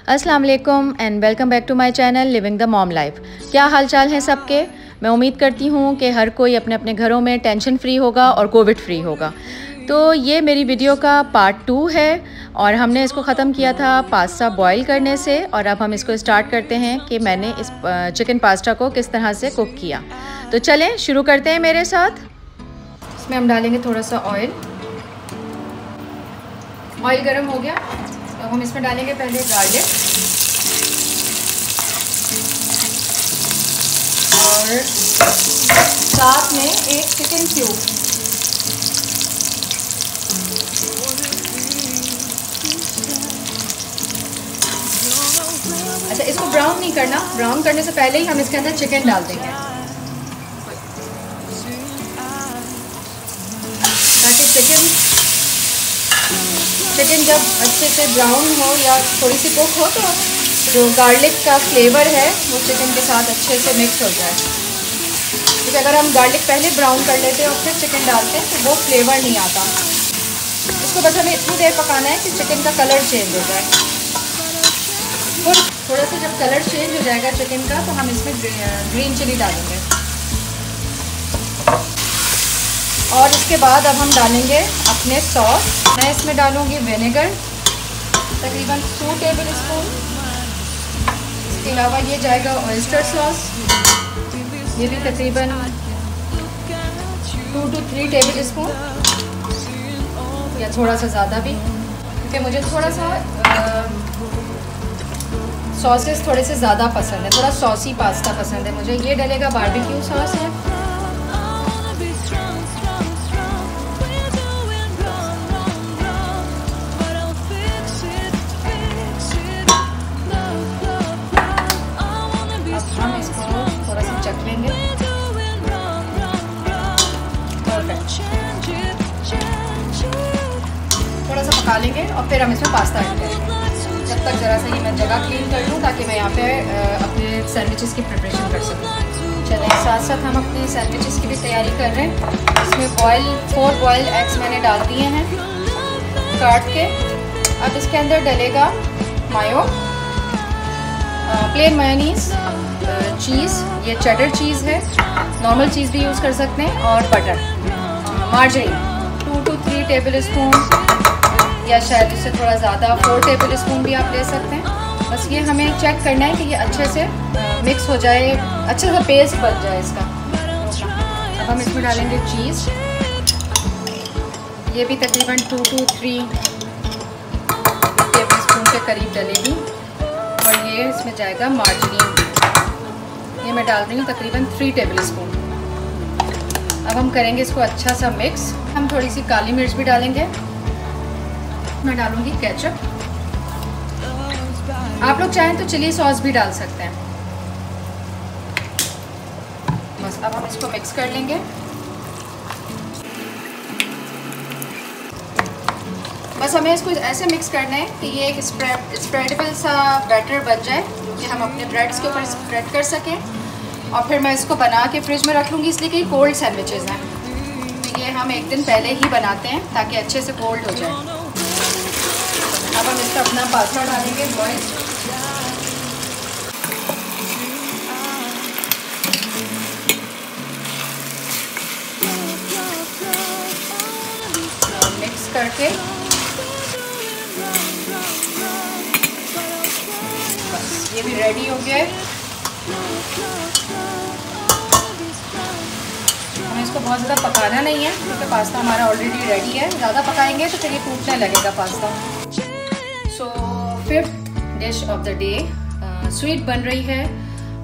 अस्सलाम वालेकुम and welcome back to my channel living the mom life. क्या हाल चाल है सबके। मैं उम्मीद करती हूँ कि हर कोई अपने अपने घरों में टेंशन फ्री होगा और कोविड फ्री होगा। तो ये मेरी वीडियो का पार्ट 2 है और हमने इसको ख़त्म किया था पास्ता बॉईल करने से, और अब हम इसको स्टार्ट करते हैं कि मैंने इस चिकन पास्ता को किस तरह से कुक किया। तो चलें शुरू करते हैं मेरे साथ। इसमें हम डालेंगे थोड़ा सा ऑयल गर्म हो गया तो हम इसमें डालेंगे पहले गार्लिक और साथ में एक चिकन क्यूब। अच्छा, इसको ब्राउन नहीं करना, ब्राउन करने से पहले ही हम इसके अंदर चिकन डाल देंगे ताकि चिकन जब अच्छे से ब्राउन हो या थोड़ी सी कुक हो तो जो गार्लिक का फ्लेवर है वो चिकन के साथ अच्छे से मिक्स हो जाए। क्योंकि अगर हम गार्लिक पहले ब्राउन कर लेते हैं और फिर चिकन डालते हैं तो वो फ्लेवर नहीं आता। इसको बस हमें इतनी देर पकाना है कि चिकन का कलर चेंज हो जाए। थोड़ा सा जब कलर चेंज हो जाएगा चिकन का तो हम इसमें ग्रीन चिली डालेंगे और इसके बाद अब हम डालेंगे अपने सॉस। मैं इसमें डालूँगी विनेगर तकरीबन 2 टेबल स्पून। इसके अलावा ये जाएगा ऑयस्टर सॉस, ये भी तकरीबन 2 to 3 टेबल स्पून या थोड़ा सा ज़्यादा भी, क्योंकि मुझे थोड़ा सा सॉसेस थोड़े से ज़्यादा पसंद है, थोड़ा सॉसी पास्ता पसंद है मुझे। ये डलेगा बारबेक्यू सॉस है। हम इसको थोड़ा सा चख लेंगे। थोड़ा सा पका लेंगे और फिर हम इसमें पास्ता ऐड करेंगे। जब तक ज़रा सा ये मैं जगह क्लीन कर लूँ ताकि मैं यहाँ पे अपने सैंडविचेस की प्रिपरेशन कर सकूँ। चलें, साथ साथ हम अपने सैंडविचेस की भी तैयारी कर रहे हैं। इसमें 4 बॉयल एग्स मैंने डाल दिए हैं काट के। अब इसके अंदर डलेगा मायो, प्लेन मेयोनीज, चीज़, ये चेडर चीज़ है, नॉर्मल चीज़ भी यूज़ कर सकते हैं, और butter, margarine 2 to 3 table spoon या शायद इससे थोड़ा ज़्यादा 4 टेबल स्पून भी आप ले सकते हैं। बस ये हमें चेक करना है कि ये अच्छे से मिक्स हो जाए, अच्छे से पेस्ट बन जाए इसका। अब हम इसमें डालेंगे चीज़, ये भी तकरीबन 2 to 3 टेबल स्पून के करीब डलेगी, और ये इसमें जाएगा मार्जरीन, ये मैं डाल रही हूँ तकरीबन 3 टेबल स्पून। अब हम करेंगे इसको अच्छा सा मिक्स। हम थोड़ी सी काली मिर्च भी डालेंगे। मैं डालूँगी केचप, आप लोग चाहें तो चिली सॉस भी डाल सकते हैं। बस अब हम इसको मिक्स कर लेंगे। बस हमें इसको ऐसे मिक्स करना है कि ये एक स्प्रेडेबल सा बैटर बन जाए कि हम अपने ब्रेड्स के ऊपर स्प्रेड कर सकें, और फिर मैं इसको बना के फ्रिज में रख लूँगी, इसलिए कि कोल्ड सैंडविचेस हैं तो ये हम एक दिन पहले ही बनाते हैं ताकि अच्छे से कोल्ड हो जाए। अब हम इसका अपना पास्ता डालेंगे बॉयल। मिक्स करके बस ये भी रेडी हो गया है। हमें इसको बहुत ज़्यादा पकाना नहीं है क्योंकि पास्ता हमारा ऑलरेडी रेडी है। ज़्यादा पकाएंगे तो फिर ये टूटने लगेगा pasta. So 5th dish of the day sweet बन रही है,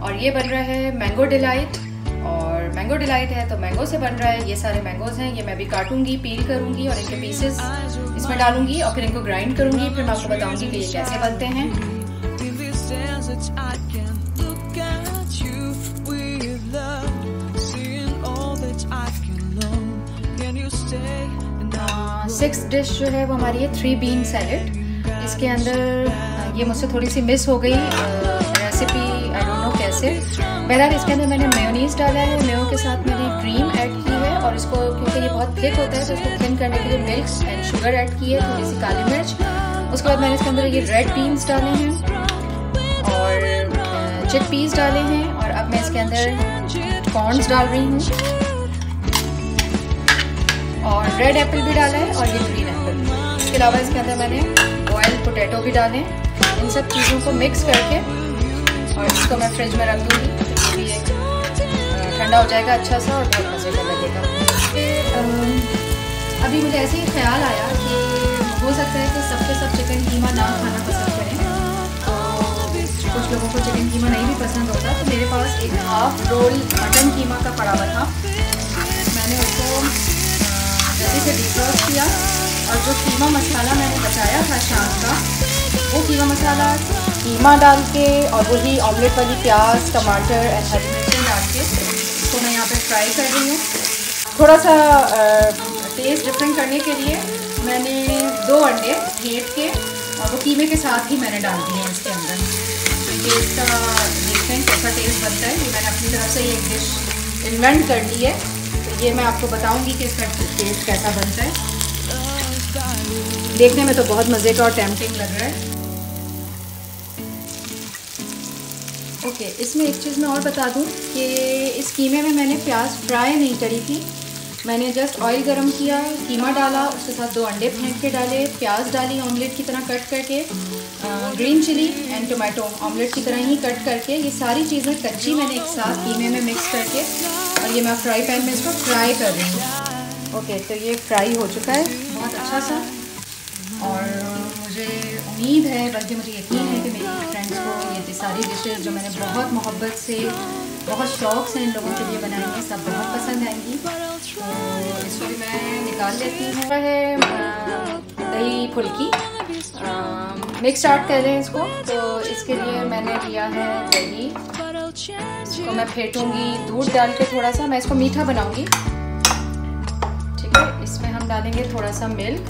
और ये बन रहा है मैंगो डिलाइट। और मैंगो डिलाइट है तो मैंगो से बन रहा है। ये सारे मैंगोज़ हैं, ये मैं भी काटूंगी, पील करूंगी और इनके पीसेस इसमें डालूंगी और फिर इनको ग्राइंड करूंगी। फिर मैं आपको बताऊंगी कि ये कैसे बनते हैं। सिक्स्थ डिश जो है वो हमारी है 3 बीन सैलेड। इसके अंदर ये मुझसे थोड़ी सी मिस हो गई रेसिपी, आई डोंट नो कैसे। बहरहाल इसके अंदर मैंने मेयोनीज डाला है, मेयो के साथ मैंने क्रीम ऐड की है, और इसको क्योंकि ये बहुत थिक होता है तो इसको थिन करने के लिए मिल्क एंड शुगर ऐड की है, थोड़ी सी काली मिर्च। उसके बाद मैंने इसके अंदर ये रेड बीन्स डाले हैं, चिकपीस डाले हैं और अब मैं इसके अंदर कॉर्न्स डाल रही हूँ और रेड एप्पल भी डाला है और ये ग्रीन एप्पल। इसके अलावा इसके अंदर मैंने बॉइल्ड पोटैटो भी डाले। इन सब चीज़ों को मिक्स करके और इसको मैं फ्रिज में रख दूँगी। तो ये ठंडा हो जाएगा अच्छा सा और बहुत मज़े का लगेगा। अभी मुझे ऐसे ही ख्याल आया कि हो सकता है कि सबके सब चिकन कीमा ना खाना पसंद करें, तो कुछ लोगों को चिकन कीमा नहीं भी पसंद होता। तो मेरे पास एक हाफ रोल मटन कीमा का पड़ा हुआ था। मैंने उसको जल्दी से डिफ्रोस्ट किया और जो कीमा मसाला मैंने बचाया था शाम का, वो कीमा मसाला कीमा डाल के और वही ऑमलेट वाली प्याज, टमाटर एंड हरी मिर्चें डाल के इसको मैं यहाँ पे फ्राई कर रही हूँ। थोड़ा सा टेस्ट डिफरेंट करने के लिए मैंने 2 अंडे फेंट के और वो कीमे के साथ ही मैंने डाल दिए हैं इसके अंदर। तो ये इसका देखते हैं कैसा टेस्ट बनता है। ये मैंने अपनी तरफ से एक डिश इन्वेंट कर ली है, तो ये मैं आपको बताऊंगी कि इसका टेस्ट कैसा बनता है। देखने में तो बहुत मज़े का और टेम्पटिंग लग रहा है। ओके, इसमें एक चीज़ मैं और बता दूं कि इस कीमे में मैंने प्याज फ्राई नहीं करी थी। मैंने जस्ट ऑयल गरम किया, कीमा डाला, उसके साथ 2 अंडे फेंट के डाले, प्याज डाली ऑमलेट की तरह कट करके, green chilli and tomato omelette की तरह ही कट करके, ये सारी चीज़ें कच्ची मैंने एक साथ कीमे में मिक्स करके और ये मैं फ्राई पैन में इसको फ्राई कर रही हूँ। ओके, तो ये फ्राई हो चुका है बहुत अच्छा सा और मुझे उम्मीद है, बल्कि मुझे यकीन है कि मेरी फ्रेंड्स को ये सारी डिशेस जो मैंने बहुत मोहब्बत से, बहुत शौक़ से इन लोगों के लिए बनाई हैं, सब बहुत पसंद आएंगी। तो इसको भी मैं निकाल लेती हूँ। है दही फुल्की, मिक्स स्टार्ट कर लें इसको। तो इसके लिए मैंने लिया है दही, इसको मैं फेंटूँगी दूध डाल के थोड़ा सा। मैं इसको मीठा बनाऊँगी, ठीक है। इसमें हम डालेंगे थोड़ा सा मिल्क,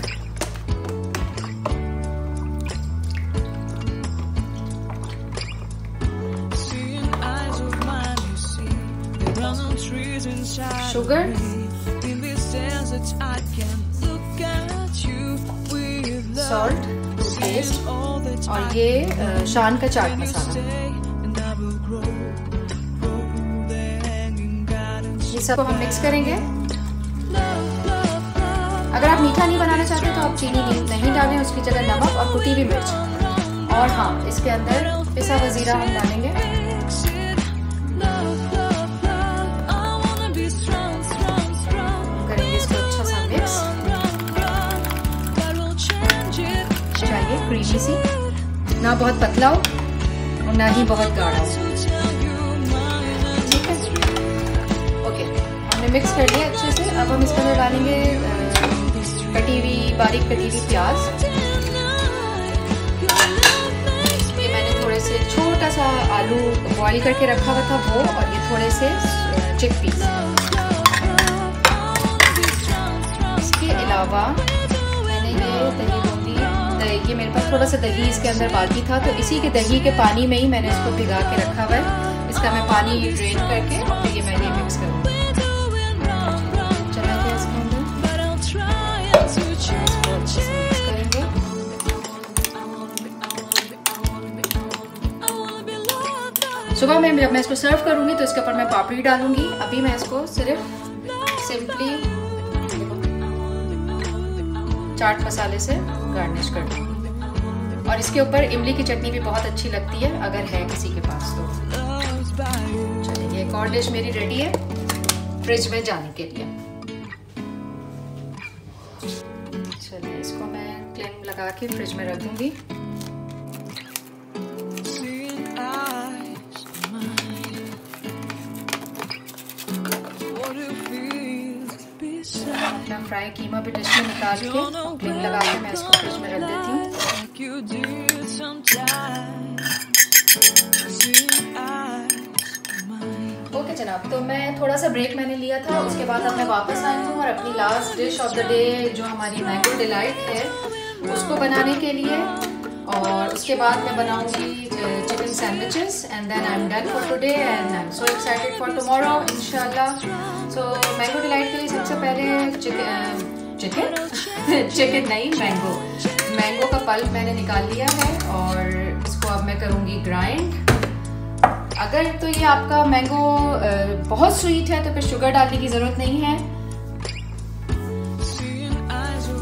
शुगर, सॉल्ट टेस्ट और ये शान का चाट मसाला। ये सब हम मिक्स करेंगे। अगर आप मीठा नहीं बनाना चाहते तो आप चीनी नहीं डालें, उसकी जगह नमक और कुटी हुई मिर्च। और हाँ, इसके अंदर पिसा हुआ जीरा हम डालेंगे। क्रीमी सी, ना बहुत पतला हो और ना ही बहुत गाढ़ा हो, ठीक है। ओके, हमने मिक्स कर लिया अच्छे से। अब हम इसके अंदर डालेंगे कटी हुई, बारीक कटी हुई प्याज। ये मैंने थोड़े से छोटा सा आलू बॉईल करके रखा हुआ था वो, और ये थोड़े से चिकपीस। इसके अलावा मैंने ये दही, ये मेरे पास थोड़ा सा दही इसके अंदर बाकी था, तो इसी के दही के पानी में ही मैंने इसको भिगा के रखा हुआ है। इसका मैं पानी ड्रेन करके और ये मैं ये मिक्स करूँगी। चला गया इसके अंदर, मिक्स करेंगे। सुबह में जब मैं इसको सर्व करूँगी तो इसके ऊपर मैं पापड़ी डालूंगी। अभी मैं इसको सिर्फ सिंपली चाट मसाले से गार्निश कर दूँगी। और इसके ऊपर इमली की चटनी भी बहुत अच्छी लगती है अगर है किसी के पास तो। चलिए, एक और डिश मेरी रेडी है फ्रिज में जाने के लिए। चलिए, इसको मैं क्लिप लगा के फ्रिज में रख दूँगी। अपना फ्राई कीमा भी डिश में निकाल के क्लिप लगा के मैं इसको फ्रिज में रख देती हूँ। ओके जनाब, तो मैं थोड़ा सा ब्रेक मैंने लिया था, उसके बाद अब मैं वापस आई हूँ और अपनी last dish of the day जो हमारी मैंगो डिलाइट है उसको बनाने के लिए, और उसके बाद मैं बनाऊंगी chicken sandwiches and then I am done for today and I am so excited for tomorrow इंशाल्लाह। सो मैंगो डिलाइट के लिए सबसे पहले चिकन नहीं, मैंगो का पल्प मैंने निकाल लिया है और इसको अब मैं करूँगी ग्राइंड। अगर तो ये आपका मैंगो बहुत स्वीट है तो फिर शुगर डालने की ज़रूरत नहीं है,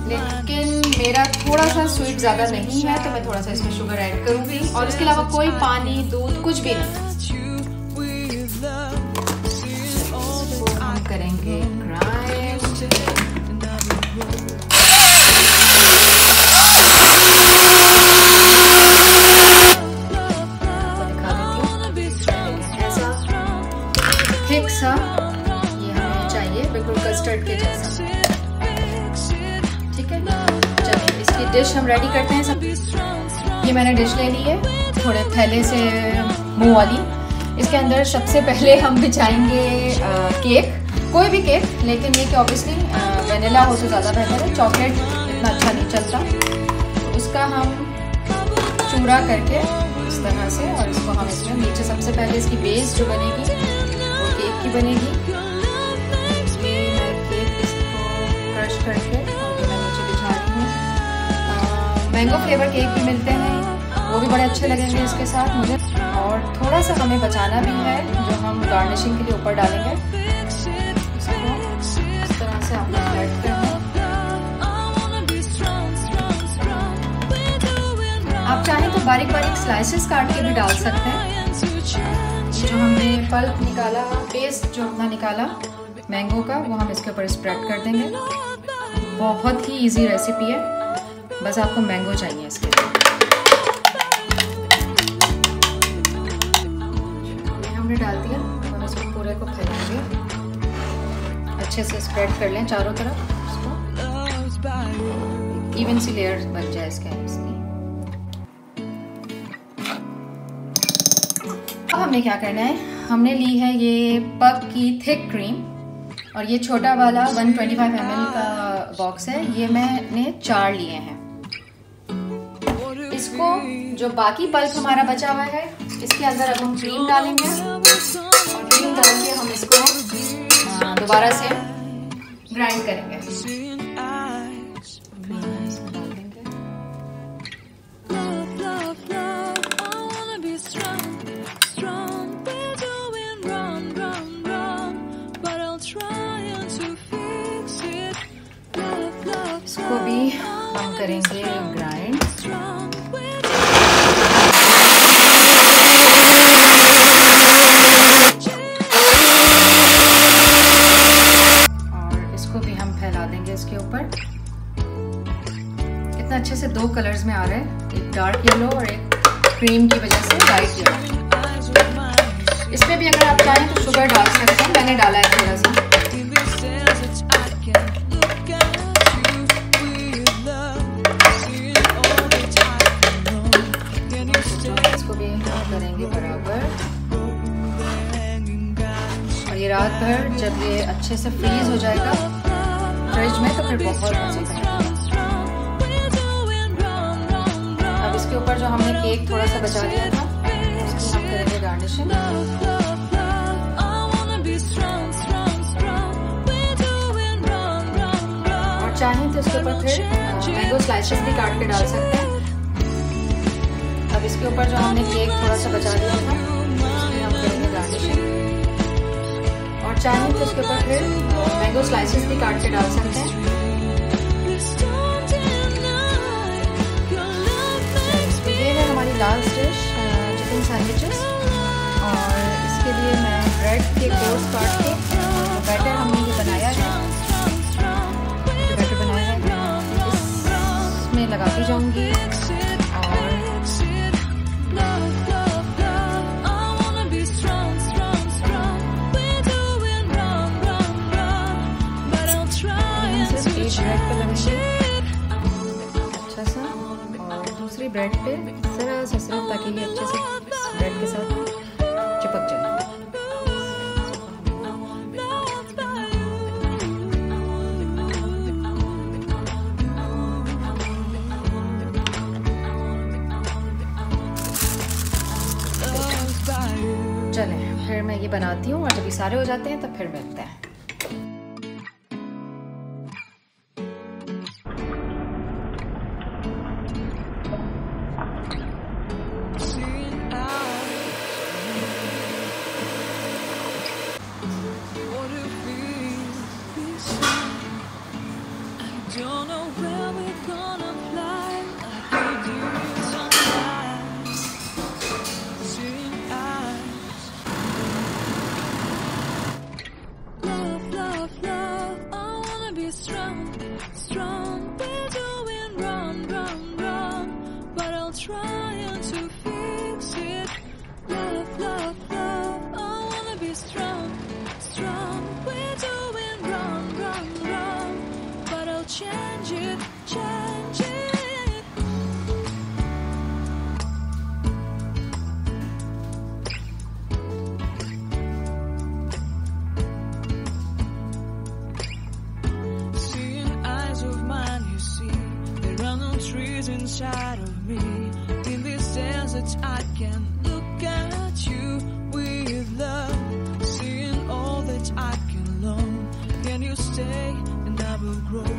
लेकिन मेरा थोड़ा सा स्वीट ज़्यादा नहीं है तो मैं थोड़ा सा इसमें शुगर ऐड करूँगी। और इसके अलावा कोई पानी दूध कुछ भी नहीं। इसको हम करेंगे ग्राइंड। थिक सा ये हमें चाहिए, बिल्कुल कस्टर्ड के जैसा। ठीक है, चलिए इसकी डिश हम रेडी करते हैं सब। ये मैंने डिश ले ली है, थोड़े थैले से मुंह वाली। इसके अंदर सबसे पहले हम बिछाएंगे केक, कोई भी केक, लेकिन ये कि ऑब्वियसली वनीला हो तो ज़्यादा बेहतर है, चॉकलेट इतना अच्छा नहीं चलता। तो उसका हम चूरा करके इस तरह से, और इसको हम इसमें नीचे सबसे पहले इसकी बेस जो बनेगी केक की बनेगी। ये मैं केक इसको क्रश करके और मैं नीचे बिछा रही हूँ। मैंगो फ्लेवर केक भी मिलते हैं, वो भी बड़े अच्छे लगेंगे इसके साथ मुझे। और थोड़ा सा हमें बचाना भी है जो हम गार्निशिंग के लिए ऊपर डालेंगे। इसको इस तरह से आपको फ्लैट करना है। आप चाहें तो बारीक बारीक स्लाइसेस काट के भी डाल सकते हैं। जो हमने पल्प निकाला, पेस्ट जो अपना निकाला मैंगो का, वो हम इसके ऊपर स्प्रेड कर देंगे। बहुत ही इजी रेसिपी है, बस आपको मैंगो चाहिए इसके लिए। ये हमने डाल दिया, हम इसको पूरे को फैलाएंगे, अच्छे से स्प्रेड कर लें चारों तरफ, इसको इवन सी लेयर बन जाए इसके। अब हमने क्या करना है, हमने ली है ये पग की थिक क्रीम, और ये छोटा वाला 125 ml का बॉक्स है, ये मैंने 4 लिए हैं। इसको जो बाकी पल्प हमारा बचा हुआ है इसके अंदर अब हम क्रीम डालेंगे, और क्रीम डाल के हम इसको दोबारा से ग्राइंड करेंगे। इसको भी हम करेंगे ग्राइंड। और इसको भी हम फैला देंगे इसके ऊपर। कितना अच्छे से 2 कलर्स में आ रहा है, एक डार्क येलो और एक क्रीम की वजह से लाइट येलो। इसमें भी अगर आप चाहें तो शुगर डाल सकते हैं, मैंने डाला है थोड़ा सा। करेंगे बराबर, और ये रात भर जब ये अच्छे से फ्रीज हो जाएगा फ्रिज में तो फिर बहुत मजे करेगा। अब इसके ऊपर जो हमने केक थोड़ा सा बचा लिया था उसकी हम करेंगे गार्निशिंग। और चाहें तो इसके ऊपर फिर मैंगो स्लाइसेस भी काट के डाल सकते हैं। अब इसके ऊपर जो हमने केक थोड़ा सा बचा लिया था उसकी हम करेंगे गार्निशिंग, और चाहें तो इसके ऊपर फिर मैंगो स्लाइसेस भी काट के डाल सकते हैं। ये है हमारी लास्ट डिश, चिकन सैंडविचेस। और इसके लिए मैं ब्रेड के कोर्स काट के बैटर हमने जो बनाया है, जो बैटर बनाया है इसमें लगाती जाऊंगी। अच्छा सा, और दूसरी ब्रेड पे जरा सा सिर्फ, ताकि ये अच्छे से ब्रेड के साथ चिपक जाए। चलें फिर मैं ये बनाती हूँ, और जब ये सारे हो जाते हैं तब फिर मिलते हैं। Don't know where we're gonna fly like we did sometimes. Seeing eyes. Love, love, love. I wanna be strong, strong. We're doing wrong, wrong, wrong, but I'll try to fix it. Love, love, love. I wanna be strong, strong. We're doing wrong, wrong, wrong, but I'll change it, change it. Seeing eyes of mine, you see, there are no trees inside of me. In this desert, I can look at you with love. Seeing all that I can learn. Can you stay and I will grow?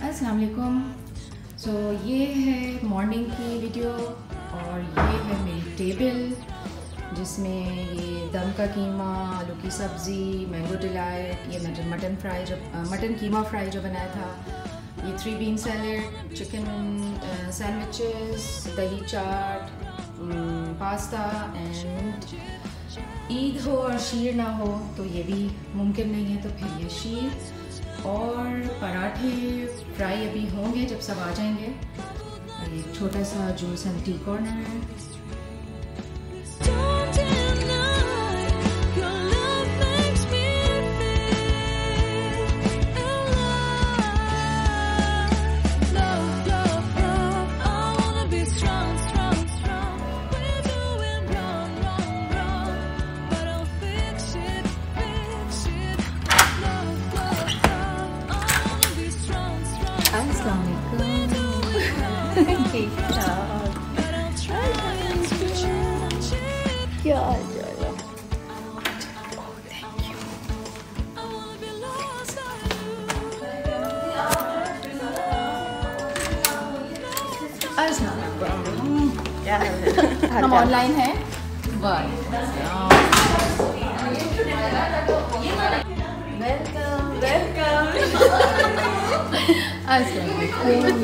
अस्सलाम वालेकुम। सो ये है morning की video और ये है मेरी table जिसमें ये दम का कीमा, आलू की सब्ज़ी, मैंगो डिलाइट, ये मटन कीमा फ्राई जो बनाया था, ये 3 बीन सैलड, चिकन सैंडविचेस, दही चाट, पास्ता एंड ईद हो और शीर ना हो तो ये भी मुमकिन नहीं है, तो फिर ये शीर और पराठे फ्राई अभी होंगे जब सब आ जाएंगे। एक छोटा सा जूस एंड टी कॉर्नर है। Don't deny your love makes me feel alive. Love, love, love. I wanna be strong, strong, strong. We're doing wrong, wrong, wrong, but I'll fix it, fix it. Love, love, love. I wanna be strong, strong, strong. अस्सलाम वालेकुम। But I'll try and change it. क्या I wanna be lost by you. हम online हैं। Welcome. अस्सलाम वालेकुम।